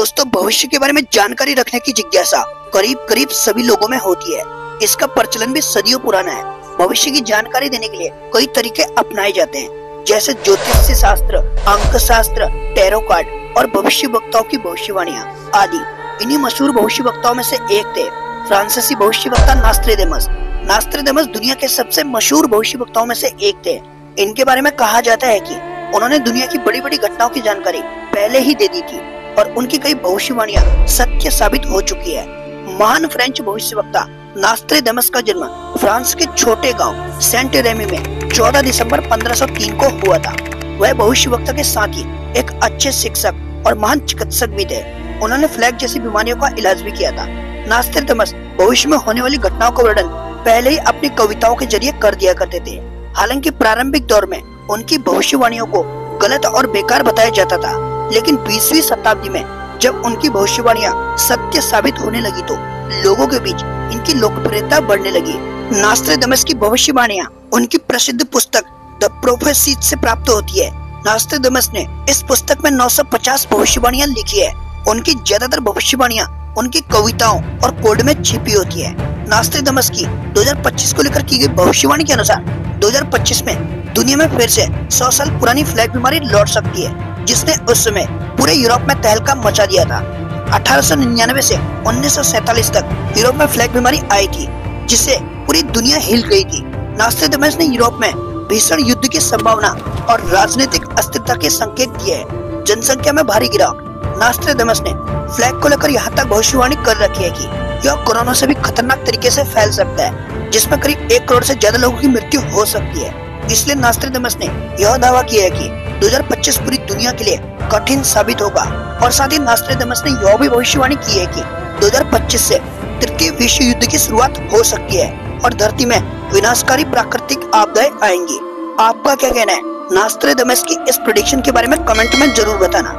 दोस्तों, भविष्य के बारे में जानकारी रखने की जिज्ञासा करीब करीब सभी लोगों में होती है। इसका प्रचलन भी सदियों पुराना है। भविष्य की जानकारी देने के लिए कई तरीके अपनाए जाते हैं, जैसे ज्योतिष शास्त्र, अंक शास्त्र, टैरो कार्ड और भविष्य वक्ताओं की भविष्यवाणियां आदि। इन्हीं मशहूर भविष्य वक्ताओं में से एक थे फ्रांसीसी भविष्य वक्ता नास्ट्रेडेमस। नास्ट्रेडेमस दुनिया के सबसे मशहूर भविष्य वक्ताओं में से एक थे। इनके बारे में कहा जाता है कि उन्होंने दुनिया की बड़ी बड़ी घटनाओं की जानकारी पहले ही दे दी थी और उनकी कई भविष्यवाणियां सत्य साबित हो चुकी है। महान फ्रेंच भविष्यवक्ता नास्ट्रेडेमस का जन्म फ्रांस के छोटे गांव सेंट रेमी में 14 दिसंबर 1503 को हुआ था। वह भविष्यवक्ता के साथ ही एक अच्छे शिक्षक और महान चिकित्सक भी थे। उन्होंने प्लेग जैसी बीमारियों का इलाज भी किया था। नास्ट्रेडेमस भविष्य में होने वाली घटनाओं का वर्णन पहले ही अपनी कविताओं के जरिए कर दिया करते थे। हालांकि प्रारंभिक दौर में उनकी भविष्यवाणियों को गलत और बेकार बताया जाता था, लेकिन 20वीं शताब्दी में जब उनकी भविष्यवाणियां सत्य साबित होने लगी तो लोगों के बीच इनकी लोकप्रियता बढ़ने लगी। नास्ट्रेडेमस की भविष्यवाणियां उनकी प्रसिद्ध पुस्तक द प्रोफेसीज से प्राप्त होती है। नास्ट्रेडेमस ने इस पुस्तक में 950 भविष्यवाणियां लिखी है। उनकी ज्यादातर भविष्यवाणियां उनकी कविताओं और कोड में छिपी होती है। नास्ट्रेडेमस की 2025 को लेकर की गई भविष्यवाणी के अनुसार 2025 में दुनिया में फिर से 100 साल पुरानी प्लेग बीमारी लौट सकती है, जिसने उस समय पूरे यूरोप में तहलका मचा दिया था। 1899 से 1947 तक यूरोप में प्लेग बीमारी आई थी, जिससे पूरी दुनिया हिल गई थी। नास्ट्रेडेमस ने यूरोप में भीषण युद्ध की संभावना और राजनीतिक अस्थिरता के संकेत दिए। जनसंख्या में भारी गिरावट। नास्ट्रेडेमस ने प्लेग को लेकर यहाँ तक भविष्यवाणी कर रखी है कि यह कोरोना से भी खतरनाक तरीके से फैल सकता है, जिसमें करीब 1 करोड़ से ज्यादा लोगों की मृत्यु हो सकती है। इसलिए नास्ट्रेडेमस ने यह दावा किया है कि 2025 पूरी दुनिया के लिए कठिन साबित होगा। और साथ ही नास्ट्रेडेमस ने यह भी भविष्यवाणी की है कि 2025 से तृतीय विश्व युद्ध की शुरुआत हो सकती है और धरती में विनाशकारी प्राकृतिक आपदाएं आएंगी। आपका क्या कहना है नास्ट्रेडेमस की इस प्रेडिक्शन के बारे में कमेंट में जरूर बताना।